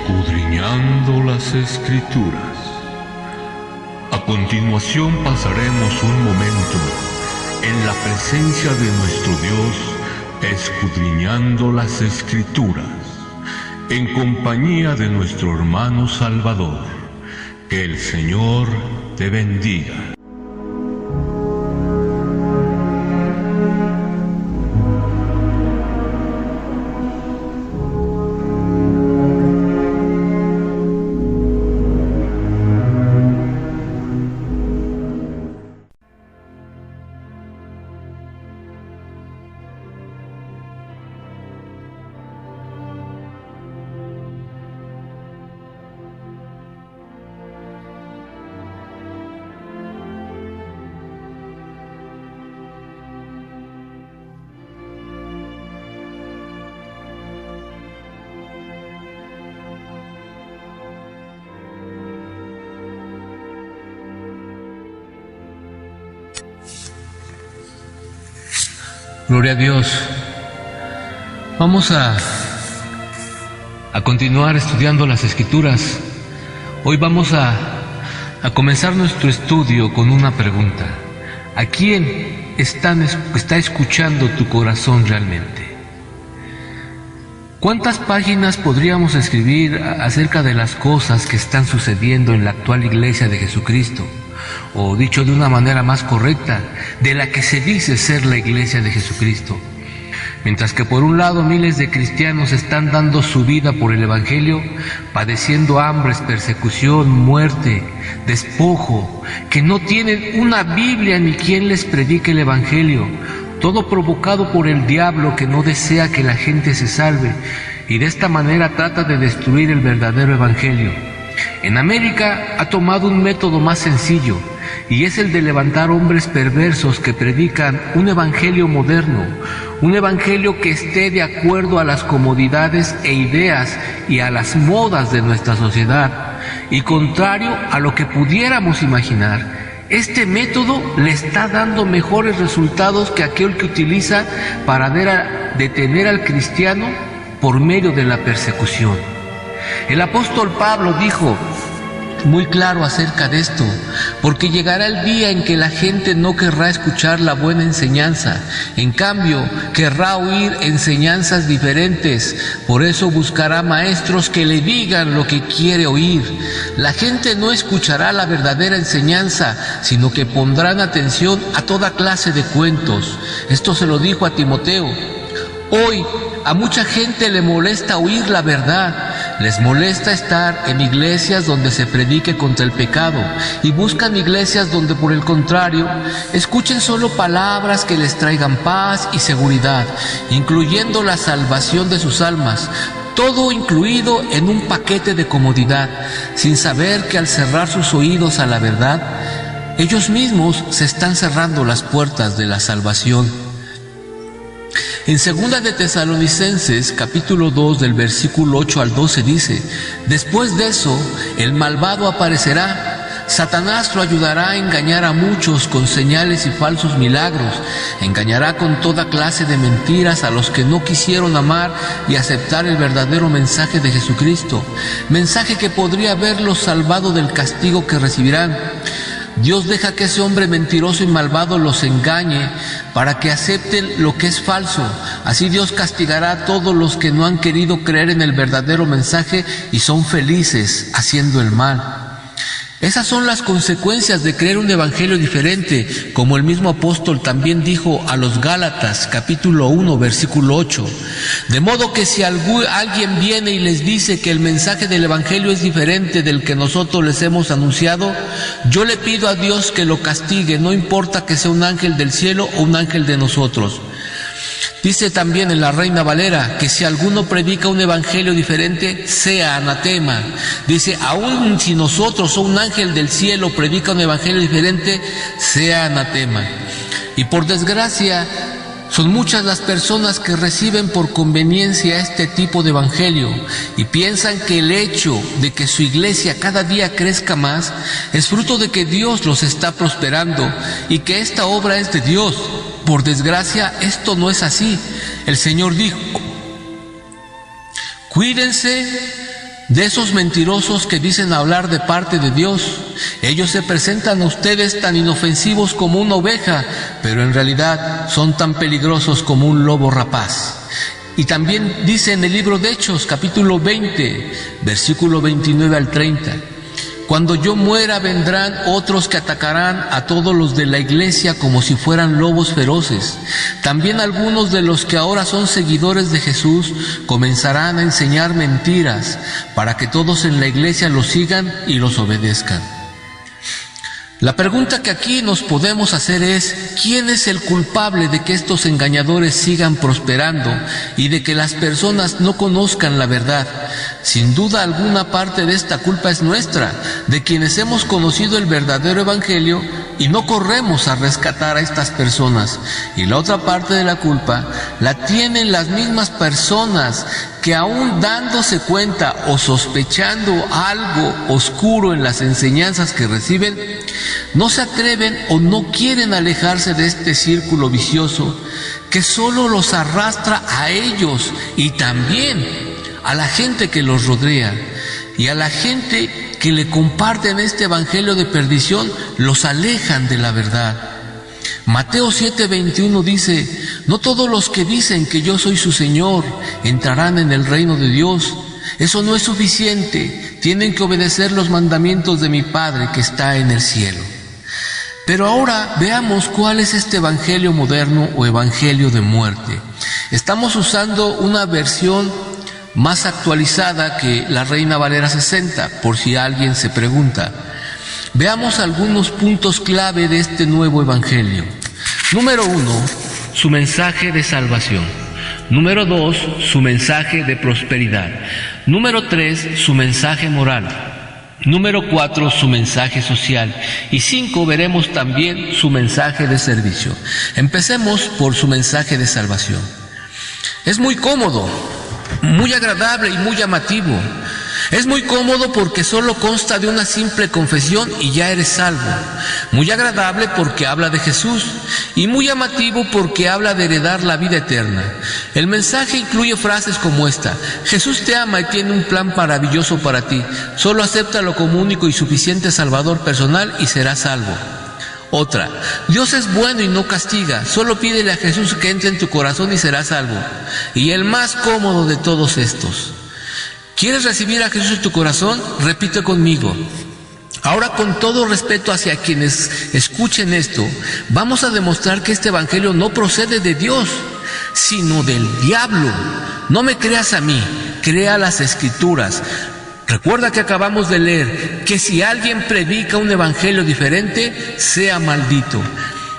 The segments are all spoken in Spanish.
Escudriñando las Escrituras. A continuación pasaremos un momento en la presencia de nuestro Dios, escudriñando las Escrituras, en compañía de nuestro hermano Salvador. Que el Señor te bendiga. Gloria a Dios. Vamos a continuar estudiando las Escrituras. Hoy vamos a comenzar nuestro estudio con una pregunta. ¿A quién está escuchando tu corazón realmente? ¿Cuántas páginas podríamos escribir acerca de las cosas que están sucediendo en la actual Iglesia de Jesucristo? O dicho de una manera más correcta, de la que se dice ser la Iglesia de Jesucristo. Mientras que por un lado miles de cristianos están dando su vida por el Evangelio, padeciendo hambres, persecución, muerte, despojo, que no tienen una Biblia ni quien les predique el Evangelio, todo provocado por el diablo que no desea que la gente se salve y de esta manera trata de destruir el verdadero Evangelio. En América ha tomado un método más sencillo, y es el de levantar hombres perversos que predican un evangelio moderno, un evangelio que esté de acuerdo a las comodidades e ideas y a las modas de nuestra sociedad, y contrario a lo que pudiéramos imaginar. Este método le está dando mejores resultados que aquel que utiliza para detener al cristiano por medio de la persecución. El apóstol Pablo dijo muy claro acerca de esto: porque llegará el día en que la gente no querrá escuchar la buena enseñanza, en cambio querrá oír enseñanzas diferentes, por eso buscará maestros que le digan lo que quiere oír. La gente no escuchará la verdadera enseñanza, sino que pondrán atención a toda clase de cuentos. Esto se lo dijo a Timoteo. Hoy a mucha gente le molesta oír la verdad. Les molesta estar en iglesias donde se predique contra el pecado y buscan iglesias donde, por el contrario, escuchen solo palabras que les traigan paz y seguridad, incluyendo la salvación de sus almas, todo incluido en un paquete de comodidad, sin saber que al cerrar sus oídos a la verdad, ellos mismos se están cerrando las puertas de la salvación. En 2 de Tesalonicenses, capítulo 2, del versículo 8 al 12 dice: después de eso, el malvado aparecerá. Satanás lo ayudará a engañar a muchos con señales y falsos milagros. Engañará con toda clase de mentiras a los que no quisieron amar y aceptar el verdadero mensaje de Jesucristo, mensaje que podría haberlos salvado del castigo que recibirán. Dios deja que ese hombre mentiroso y malvado los engañe para que acepten lo que es falso. Así Dios castigará a todos los que no han querido creer en el verdadero mensaje y son felices haciendo el mal. Esas son las consecuencias de creer un evangelio diferente, como el mismo apóstol también dijo a los Gálatas, capítulo 1, versículo 8. De modo que si alguien viene y les dice que el mensaje del evangelio es diferente del que nosotros les hemos anunciado, yo le pido a Dios que lo castigue, no importa que sea un ángel del cielo o un ángel de nosotros. Dice también en la Reina Valera que si alguno predica un evangelio diferente, sea anatema. Dice, aun si nosotros o un ángel del cielo predica un evangelio diferente, sea anatema. Y por desgracia, son muchas las personas que reciben por conveniencia este tipo de evangelio y piensan que el hecho de que su iglesia cada día crezca más es fruto de que Dios los está prosperando y que esta obra es de Dios. Por desgracia, esto no es así. El Señor dijo, cuídense de esos mentirosos que dicen hablar de parte de Dios. Ellos se presentan a ustedes tan inofensivos como una oveja, pero en realidad son tan peligrosos como un lobo rapaz. Y también dice en el libro de Hechos, capítulo 20, versículo 29 al 30, cuando yo muera vendrán otros que atacarán a todos los de la iglesia como si fueran lobos feroces. También algunos de los que ahora son seguidores de Jesús comenzarán a enseñar mentiras para que todos en la iglesia los sigan y los obedezcan. La pregunta que aquí nos podemos hacer es, ¿quién es el culpable de que estos engañadores sigan prosperando y de que las personas no conozcan la verdad? Sin duda alguna parte de esta culpa es nuestra, de quienes hemos conocido el verdadero evangelio y no corremos a rescatar a estas personas. Y la otra parte de la culpa la tienen las mismas personas que aún dándose cuenta o sospechando algo oscuro en las enseñanzas que reciben, no se atreven o no quieren alejarse de este círculo vicioso que solo los arrastra a ellos y también a la gente que los rodea, y a la gente que le comparten este evangelio de perdición los alejan de la verdad. Mateo 7:21 dice, no todos los que dicen que yo soy su Señor entrarán en el reino de Dios. Eso no es suficiente, tienen que obedecer los mandamientos de mi Padre que está en el cielo. Pero ahora veamos cuál es este evangelio moderno o evangelio de muerte. Estamos usando una versión más actualizada que la Reina Valera 60, por si alguien se pregunta. Veamos algunos puntos clave de este nuevo evangelio. Número 1, su mensaje de salvación. Número 2, su mensaje de prosperidad. Número 3, su mensaje moral. Número 4, su mensaje social. Y 5, veremos también su mensaje de servicio. Empecemos por su mensaje de salvación. Es muy cómodo, muy agradable y muy llamativo. Es muy cómodo porque solo consta de una simple confesión y ya eres salvo. Muy agradable porque habla de Jesús y muy llamativo porque habla de heredar la vida eterna. El mensaje incluye frases como esta: Jesús te ama y tiene un plan maravilloso para ti. Solo acéptalo como único y suficiente Salvador personal y serás salvo. Otra: Dios es bueno y no castiga. Solo pídele a Jesús que entre en tu corazón y serás salvo. Y el más cómodo de todos estos: ¿quieres recibir a Jesús en tu corazón? Repite conmigo. Ahora, con todo respeto hacia quienes escuchen esto, vamos a demostrar que este evangelio no procede de Dios, sino del diablo. No me creas a mí, crea las Escrituras. Recuerda que acabamos de leer que si alguien predica un evangelio diferente, sea maldito.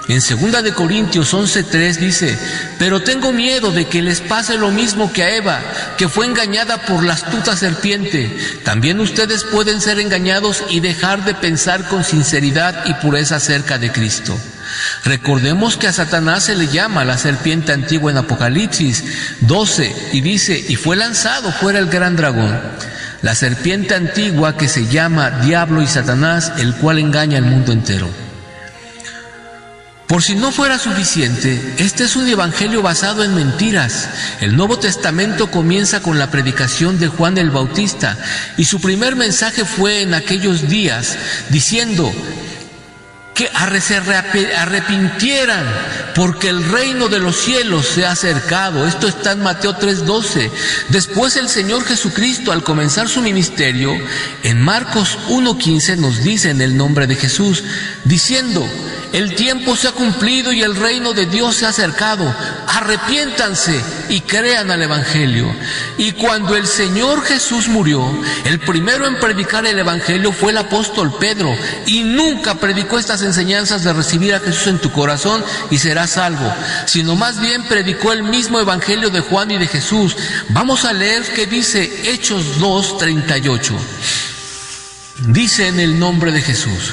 En 2 de Corintios 11:3 dice: pero tengo miedo de que les pase lo mismo que a Eva, que fue engañada por la astuta serpiente. También ustedes pueden ser engañados y dejar de pensar con sinceridad y pureza acerca de Cristo. Recordemos que a Satanás se le llama la serpiente antigua en Apocalipsis 12 y dice: y fue lanzado fuera el gran dragón, la serpiente antigua que se llama Diablo y Satanás, el cual engaña al mundo entero. Por si no fuera suficiente, este es un evangelio basado en mentiras. El Nuevo Testamento comienza con la predicación de Juan el Bautista y su primer mensaje fue en aquellos días diciendo que se arrepintieran porque el reino de los cielos se ha acercado. Esto está en Mateo 3:12. Después el Señor Jesucristo, al comenzar su ministerio, en Marcos 1:15 nos dice en el nombre de Jesús, diciendo: el tiempo se ha cumplido y el reino de Dios se ha acercado. Arrepiéntanse y crean al evangelio. Y cuando el Señor Jesús murió, el primero en predicar el evangelio fue el apóstol Pedro, y nunca predicó estas enseñanzas de recibir a Jesús en tu corazón y serás salvo, sino más bien predicó el mismo evangelio de Juan y de Jesús. Vamos a leer qué dice Hechos 2:38. Dice en el nombre de Jesús: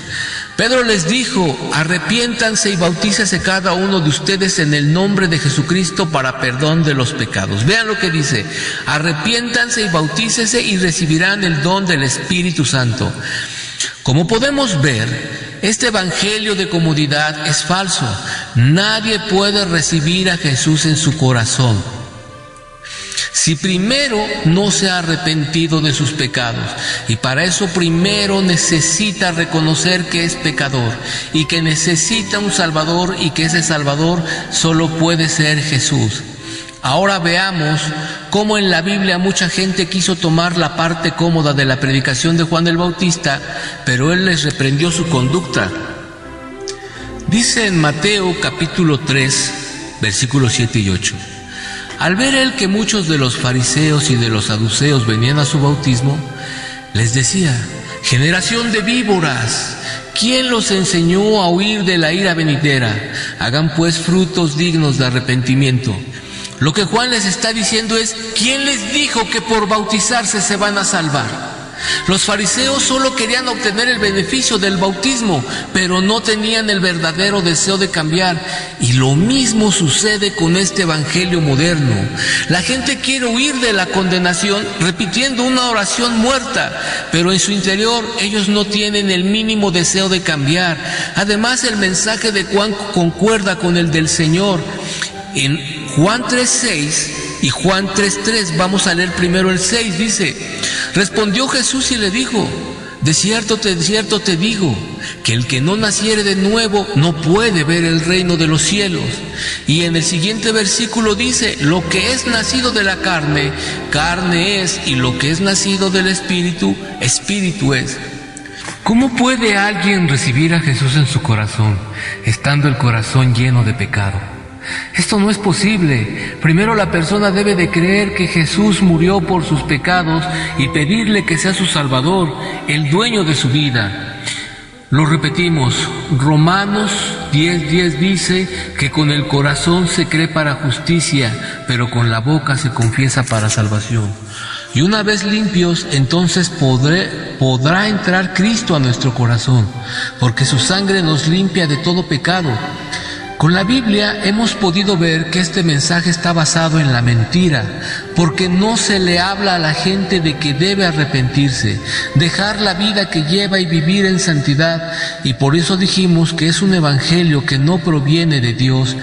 Pedro les dijo: arrepiéntanse y bautícese cada uno de ustedes en el nombre de Jesucristo para perdón de los pecados. Vean lo que dice: arrepiéntanse y bautícese y recibirán el don del Espíritu Santo. Como podemos ver, este evangelio de comodidad es falso. Nadie puede recibir a Jesús en su corazón Si primero no se ha arrepentido de sus pecados, y para eso primero necesita reconocer que es pecador y que necesita un Salvador, y que ese Salvador solo puede ser Jesús. Ahora veamos cómo en la Biblia mucha gente quiso tomar la parte cómoda de la predicación de Juan el Bautista, pero él les reprendió su conducta. Dice en Mateo capítulo 3, versículos 7 y 8. Al ver él que muchos de los fariseos y de los saduceos venían a su bautismo, les decía: generación de víboras, ¿quién los enseñó a huir de la ira venidera? Hagan pues frutos dignos de arrepentimiento. Lo que Juan les está diciendo es: ¿quién les dijo que por bautizarse se van a salvar? Los fariseos solo querían obtener el beneficio del bautismo, pero no tenían el verdadero deseo de cambiar. Y lo mismo sucede con este evangelio moderno. La gente quiere huir de la condenación repitiendo una oración muerta, pero en su interior ellos no tienen el mínimo deseo de cambiar. Además, el mensaje de Juan concuerda con el del Señor. En Juan 3:6 y Juan 3:3, vamos a leer primero el 6, dice: respondió Jesús y le dijo: de cierto te digo, que el que no naciere de nuevo no puede ver el reino de los cielos. Y en el siguiente versículo dice: lo que es nacido de la carne, carne es, y lo que es nacido del Espíritu, Espíritu es. ¿Cómo puede alguien recibir a Jesús en su corazón, estando el corazón lleno de pecado? Esto no es posible. Primero la persona debe de creer que Jesús murió por sus pecados y pedirle que sea su Salvador, el dueño de su vida. Lo repetimos, Romanos 10:10 dice que con el corazón se cree para justicia, pero con la boca se confiesa para salvación. Y una vez limpios, entonces podrá entrar Cristo a nuestro corazón, porque su sangre nos limpia de todo pecado. Con la Biblia hemos podido ver que este mensaje está basado en la mentira, porque no se le habla a la gente de que debe arrepentirse, dejar la vida que lleva y vivir en santidad, y por eso dijimos que es un evangelio que no proviene de Dios.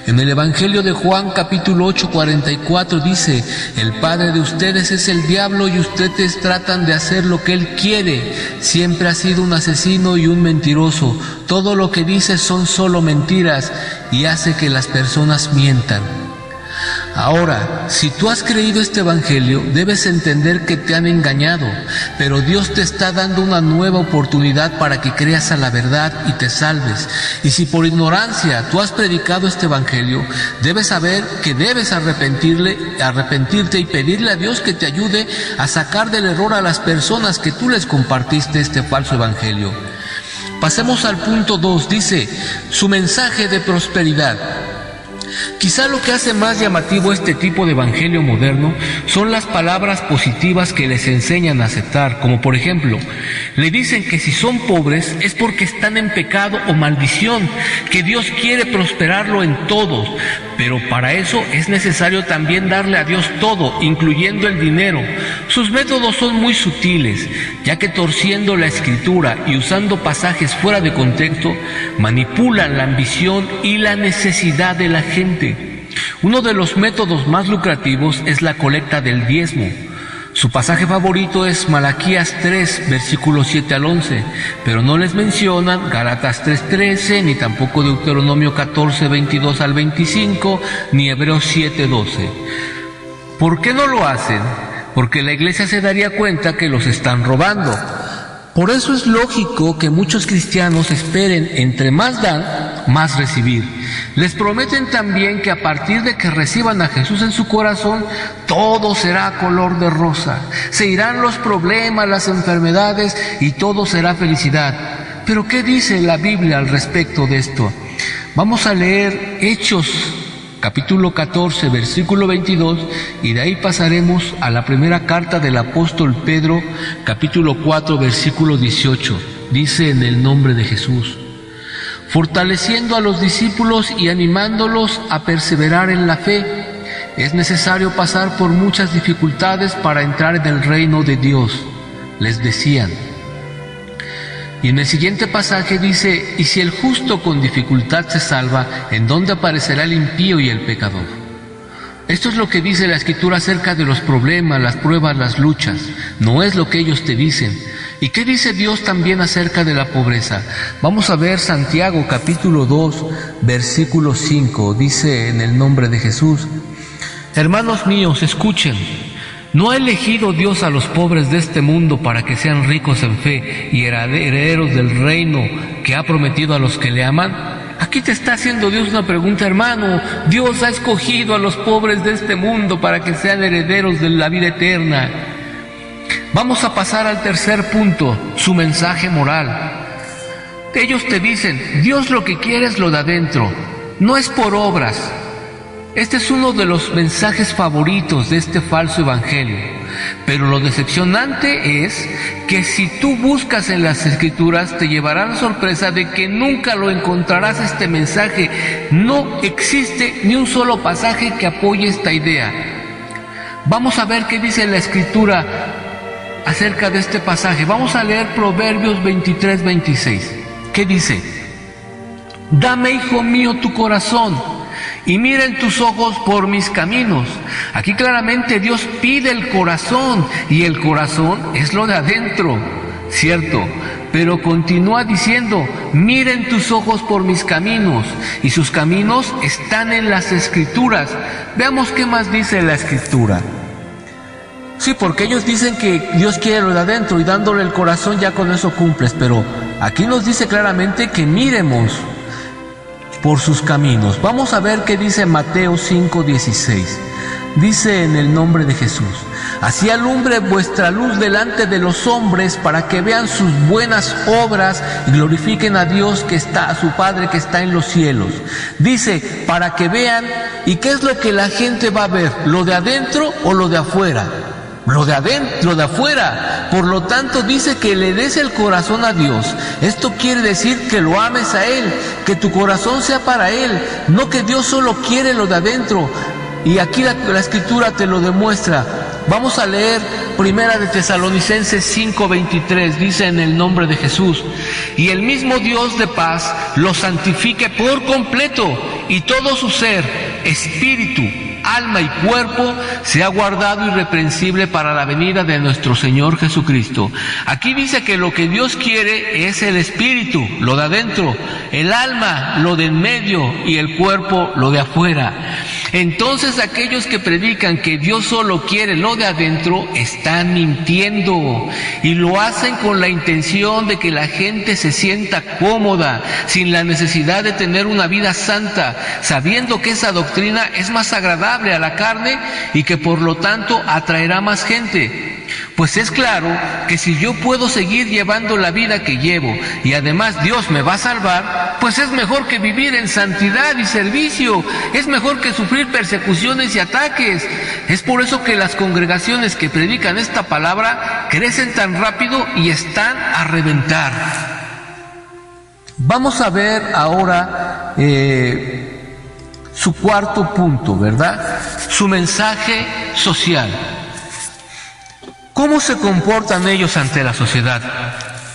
En el Evangelio de Juan capítulo 8:44 dice: el padre de ustedes es el diablo y ustedes tratan de hacer lo que él quiere. Siempre ha sido un asesino y un mentiroso. Todo lo que dice son solo mentiras y hace que las personas mientan. Ahora, si tú has creído este evangelio, debes entender que te han engañado, pero Dios te está dando una nueva oportunidad para que creas a la verdad y te salves. Y si por ignorancia tú has predicado este evangelio, debes saber que debes arrepentirte y pedirle a Dios que te ayude a sacar del error a las personas que tú les compartiste este falso evangelio. Pasemos al punto 2, dice: su mensaje de prosperidad. Quizá lo que hace más llamativo este tipo de evangelio moderno son las palabras positivas que les enseñan a aceptar, como por ejemplo, le dicen que si son pobres es porque están en pecado o maldición, que Dios quiere prosperarlo en todo, pero para eso es necesario también darle a Dios todo, incluyendo el dinero. Sus métodos son muy sutiles, ya que torciendo la escritura y usando pasajes fuera de contexto, manipulan la ambición y la necesidad de la gente. Uno de los métodos más lucrativos es la colecta del diezmo. Su pasaje favorito es Malaquías 3, versículos 7 al 11, pero no les mencionan Gálatas 3:13, ni tampoco Deuteronomio 14, 22 al 25, ni Hebreos 7, 12. ¿Por qué no lo hacen? Porque la iglesia se daría cuenta que los están robando. Por eso es lógico que muchos cristianos esperen entre más dan, más recibir. Les prometen también que a partir de que reciban a Jesús en su corazón, todo será color de rosa. Se irán los problemas, las enfermedades y todo será felicidad. Pero ¿qué dice la Biblia al respecto de esto? Vamos a leer Hechos capítulo 14, versículo 22, y de ahí pasaremos a la primera carta del apóstol Pedro, capítulo 4, versículo 18. Dice: en el nombre de Jesús, fortaleciendo a los discípulos y animándolos a perseverar en la fe. Es necesario pasar por muchas dificultades para entrar en el reino de Dios, les decían. Y en el siguiente pasaje dice: y si el justo con dificultad se salva, ¿en dónde aparecerá el impío y el pecador? Esto es lo que dice la Escritura acerca de los problemas, las pruebas, las luchas. No es lo que ellos te dicen. ¿Y qué dice Dios también acerca de la pobreza? Vamos a ver Santiago capítulo 2, versículo 5. Dice en el nombre de Jesús: hermanos míos, escuchen. ¿No ha elegido Dios a los pobres de este mundo para que sean ricos en fe y herederos del reino que ha prometido a los que le aman? Aquí te está haciendo Dios una pregunta, hermano. Dios ha escogido a los pobres de este mundo para que sean herederos de la vida eterna. Vamos a pasar al tercer punto, su mensaje moral. Ellos te dicen, Dios lo que quiere es lo de adentro, no es por obras. Este es uno de los mensajes favoritos de este falso evangelio. Pero lo decepcionante es que si tú buscas en las Escrituras te llevará la sorpresa de que nunca lo encontrarás este mensaje. No existe ni un solo pasaje que apoye esta idea. Vamos a ver qué dice la Escritura acerca de este pasaje. Vamos a leer Proverbios 23-26. ¿Qué dice? Dame, hijo mío, tu corazón, y miren tus ojos por mis caminos. Aquí claramente Dios pide el corazón, y el corazón es lo de adentro, ¿cierto? Pero continúa diciendo, miren tus ojos por mis caminos, y sus caminos están en las Escrituras. Veamos qué más dice la Escritura. Sí, porque ellos dicen que Dios quiere lo de adentro, y dándole el corazón ya con eso cumples, pero aquí nos dice claramente que miremos por sus caminos. Vamos a ver qué dice Mateo 5:16. Dice en el nombre de Jesús: así alumbre vuestra luz delante de los hombres, para que vean sus buenas obras y glorifiquen a Dios que está, a su Padre que está en los cielos. Dice, para que vean. ¿Y qué es lo que la gente va a ver? ¿Lo de adentro o lo de afuera? Lo de adentro, lo de afuera. Por lo tanto dice que le des el corazón a Dios. Esto quiere decir que lo ames a Él, que tu corazón sea para Él, no que Dios solo quiere lo de adentro. Y aquí la Escritura te lo demuestra. Vamos a leer Primera de Tesalonicenses 5:23. Dice en el nombre de Jesús: y el mismo Dios de paz los santifique por completo, y todo su ser, espíritu, alma y cuerpo sea guardado irreprensible para la venida de nuestro Señor Jesucristo. Aquí dice que lo que Dios quiere es el espíritu, lo de adentro, el alma, lo de en medio, y el cuerpo, lo de afuera. Entonces aquellos que predican que Dios solo quiere lo de adentro están mintiendo, y lo hacen con la intención de que la gente se sienta cómoda, sin la necesidad de tener una vida santa, sabiendo que esa doctrina es más agradable a la carne y que por lo tanto atraerá más gente. Pues es claro que si yo puedo seguir llevando la vida que llevo y además Dios me va a salvar, pues es mejor que vivir en santidad y servicio, es mejor que sufrir persecuciones y ataques. Es por eso que las congregaciones que predican esta palabra crecen tan rápido y están a reventar. Vamos a ver ahora su cuarto punto, ¿verdad? Su mensaje social. ¿Cómo se comportan ellos ante la sociedad?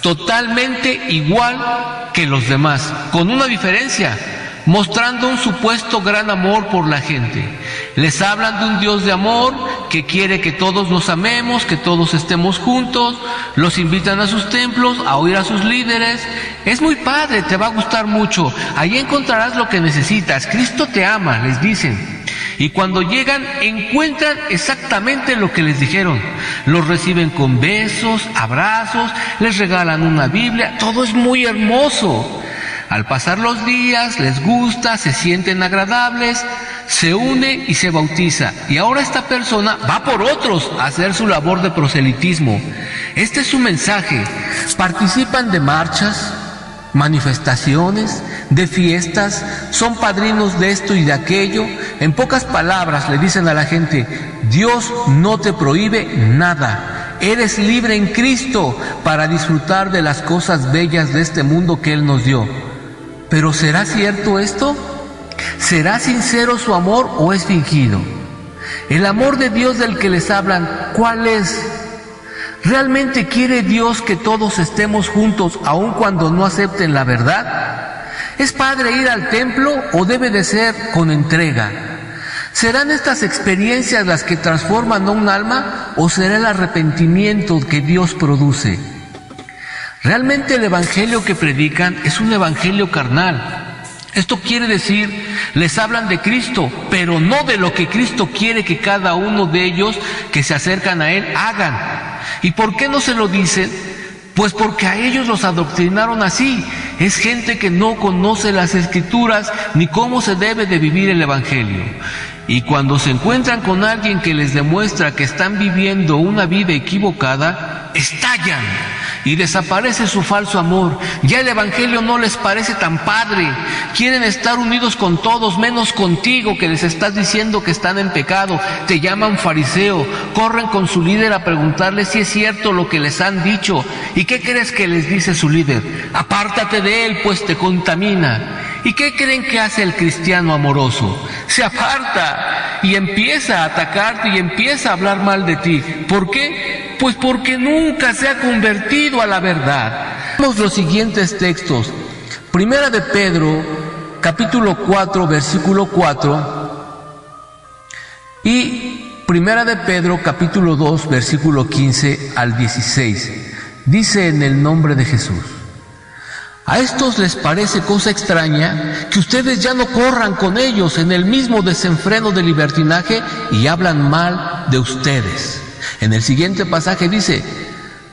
Totalmente igual que los demás, con una diferencia: mostrando un supuesto gran amor por la gente. Les hablan de un Dios de amor que quiere que todos nos amemos, que todos estemos juntos. Los invitan a sus templos, a oír a sus líderes. Es muy padre, te va a gustar mucho. Allí encontrarás lo que necesitas. Cristo te ama, les dicen. Y cuando llegan, encuentran exactamente lo que les dijeron. Los reciben con besos, abrazos, les regalan una Biblia. Todo es muy hermoso. Al pasar los días, les gusta, se sienten agradables, se une y se bautiza. Y ahora esta persona va por otros a hacer su labor de proselitismo. Este es su mensaje. Participan de marchas, manifestaciones, de fiestas, son padrinos de esto y de aquello. En pocas palabras le dicen a la gente: Dios no te prohíbe nada. Eres libre en Cristo para disfrutar de las cosas bellas de este mundo que Él nos dio. ¿Pero será cierto esto? ¿Será sincero su amor o es fingido? El amor de Dios del que les hablan, ¿cuál es? ¿Realmente quiere Dios que todos estemos juntos aun cuando no acepten la verdad? ¿Es padre ir al templo o debe de ser con entrega? ¿Serán estas experiencias las que transforman a un alma o será el arrepentimiento que Dios produce? Realmente el evangelio que predican es un evangelio carnal. Esto quiere decir, les hablan de Cristo, pero no de lo que Cristo quiere que cada uno de ellos que se acercan a Él hagan. ¿Y por qué no se lo dicen? Pues porque a ellos los adoctrinaron así. Es gente que no conoce las Escrituras ni cómo se debe de vivir el evangelio. Y cuando se encuentran con alguien que les demuestra que están viviendo una vida equivocada, estallan y desaparece su falso amor. Ya el evangelio no les parece tan padre. Quieren estar unidos con todos, menos contigo, que les estás diciendo que están en pecado. Te llaman fariseo, corren con su líder a preguntarle si es cierto lo que les han dicho. ¿Y qué crees que les dice su líder? Apártate de él, pues te contamina. ¿Y qué creen que hace el cristiano amoroso? Se aparta y empieza a atacarte y empieza a hablar mal de ti. ¿Por qué? Pues porque nunca se ha convertido a la verdad. Vemos los siguientes textos. Primera de Pedro, capítulo 4, versículo 4. Y Primera de Pedro, capítulo 2, versículo 15 al 16. Dice en el nombre de Jesús: a estos les parece cosa extraña que ustedes ya no corran con ellos en el mismo desenfreno de libertinaje y hablan mal de ustedes. En el siguiente pasaje dice: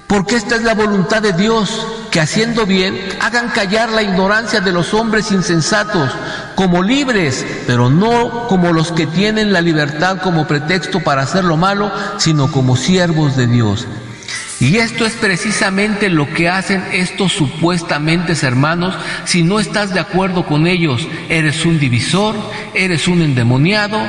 porque esta es la voluntad de Dios, que haciendo bien hagan callar la ignorancia de los hombres insensatos, como libres, pero no como los que tienen la libertad como pretexto para hacer lo malo, sino como siervos de Dios. Y esto es precisamente lo que hacen estos supuestamente hermanos. Si no estás de acuerdo con ellos, eres un divisor, eres un endemoniado,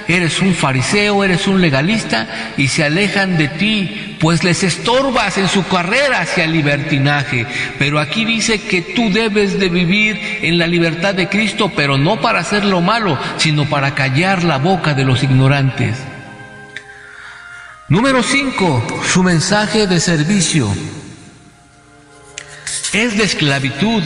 eres un fariseo, eres un legalista, y se alejan de ti, pues les estorbas en su carrera hacia el libertinaje. Pero aquí dice que tú debes de vivir en la libertad de Cristo, pero no para hacer lo malo, sino para callar la boca de los ignorantes. Número 5, su mensaje de servicio es de esclavitud,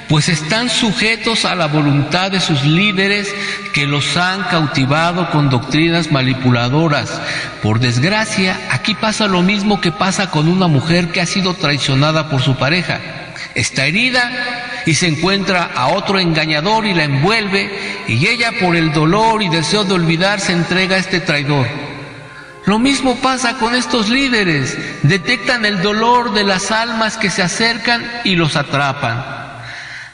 pues están sujetos a la voluntad de sus líderes que los han cautivado con doctrinas manipuladoras. Por desgracia, aquí pasa lo mismo que pasa con una mujer que ha sido traicionada por su pareja. Está herida y se encuentra a otro engañador y la envuelve, y ella, por el dolor y deseo de olvidar, se entrega a este traidor. Lo mismo pasa con estos líderes. Detectan el dolor de las almas que se acercan y los atrapan.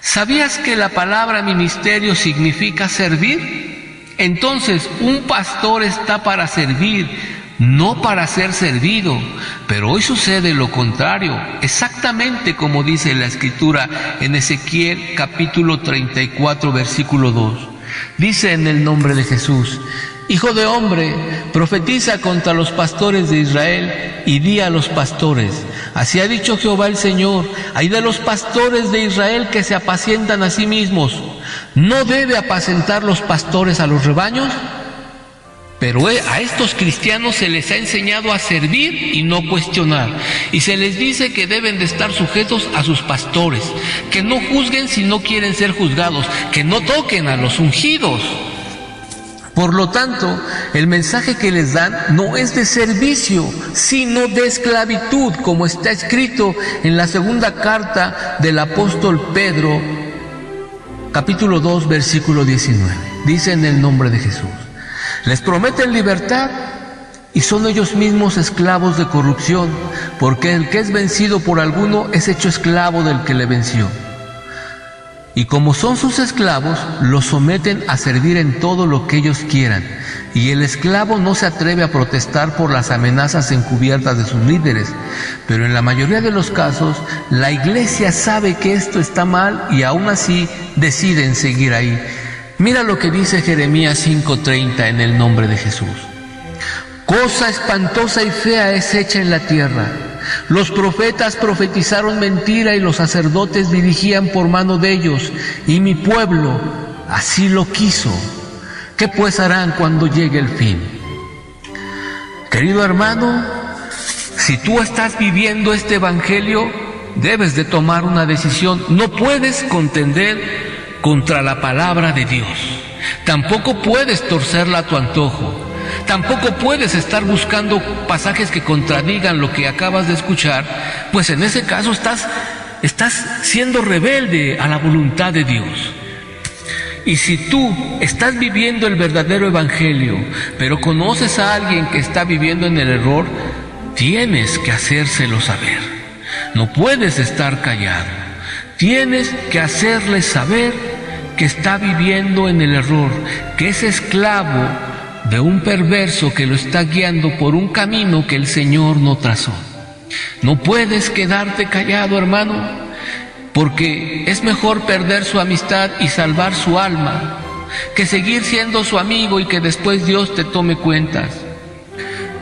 ¿Sabías que la palabra ministerio significa servir? Entonces, un pastor está para servir, no para ser servido. Pero hoy sucede lo contrario, exactamente como dice la Escritura en Ezequiel capítulo 34, versículo 2. Dice en el nombre de Jesús: hijo de hombre, profetiza contra los pastores de Israel y di a los pastores: así ha dicho Jehová el Señor, ay de los pastores de Israel que se apacientan a sí mismos. ¿No debe apacentar los pastores a los rebaños? Pero a estos cristianos se les ha enseñado a servir y no cuestionar. Y se les dice que deben de estar sujetos a sus pastores, que no juzguen si no quieren ser juzgados, que no toquen a los ungidos. Por lo tanto, el mensaje que les dan no es de servicio, sino de esclavitud, como está escrito en la segunda carta del apóstol Pedro, capítulo 2, versículo 19. Dice en el nombre de Jesús: les prometen libertad y son ellos mismos esclavos de corrupción, porque el que es vencido por alguno es hecho esclavo del que le venció. Y como son sus esclavos, los someten a servir en todo lo que ellos quieran. Y el esclavo no se atreve a protestar por las amenazas encubiertas de sus líderes. Pero en la mayoría de los casos, la iglesia sabe que esto está mal y aún así deciden seguir ahí. Mira lo que dice Jeremías 5:30 en el nombre de Jesús: cosa espantosa y fea es hecha en la tierra. Los profetas profetizaron mentira y los sacerdotes dirigían por mano de ellos, y mi pueblo así lo quiso. ¿Qué pues harán cuando llegue el fin? Querido hermano, si tú estás viviendo este evangelio, debes de tomar una decisión. No puedes contender contra la palabra de Dios. Tampoco puedes torcerla a tu antojo. Tampoco puedes estar buscando pasajes que contradigan lo que acabas de escuchar, pues en ese caso estás siendo rebelde a la voluntad de Dios. Y si tú estás viviendo el verdadero evangelio, pero conoces a alguien que está viviendo en el error, tienes que hacérselo saber. No puedes estar callado. Tienes que hacerle saber que está viviendo en el error, que es esclavo de un perverso que lo está guiando por un camino que el Señor no trazó. No puedes quedarte callado, hermano, porque es mejor perder su amistad y salvar su alma que seguir siendo su amigo y que después Dios te tome cuentas.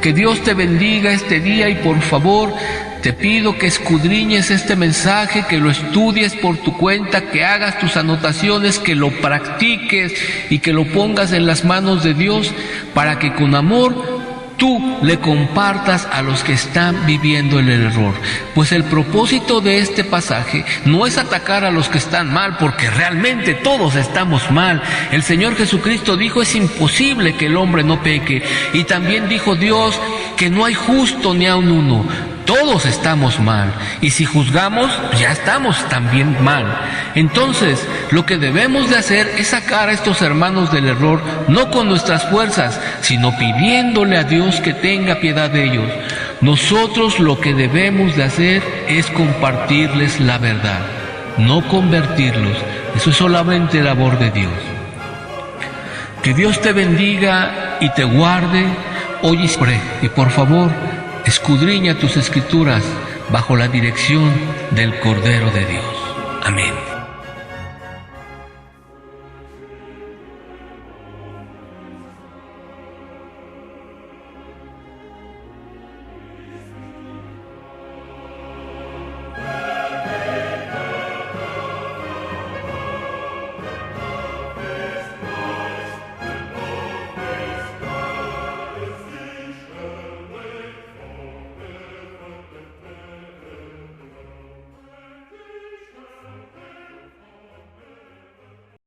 Que Dios te bendiga este día y por favor te pido que escudriñes este mensaje, que lo estudies por tu cuenta, que hagas tus anotaciones, que lo practiques y que lo pongas en las manos de Dios para que con amor tú le compartas a los que están viviendo el error. Pues el propósito de este pasaje no es atacar a los que están mal, porque realmente todos estamos mal. El Señor Jesucristo dijo: es imposible que el hombre no peque. Y también dijo Dios que no hay justo ni aun uno. Todos estamos mal, y si juzgamos, ya estamos también mal. Entonces, lo que debemos de hacer es sacar a estos hermanos del error, no con nuestras fuerzas, sino pidiéndole a Dios que tenga piedad de ellos. Nosotros lo que debemos de hacer es compartirles la verdad, no convertirlos. Eso es solamente labor de Dios. Que Dios te bendiga y te guarde hoy y siempre. Y por favor, escudriña tus escrituras bajo la dirección del Cordero de Dios. Amén.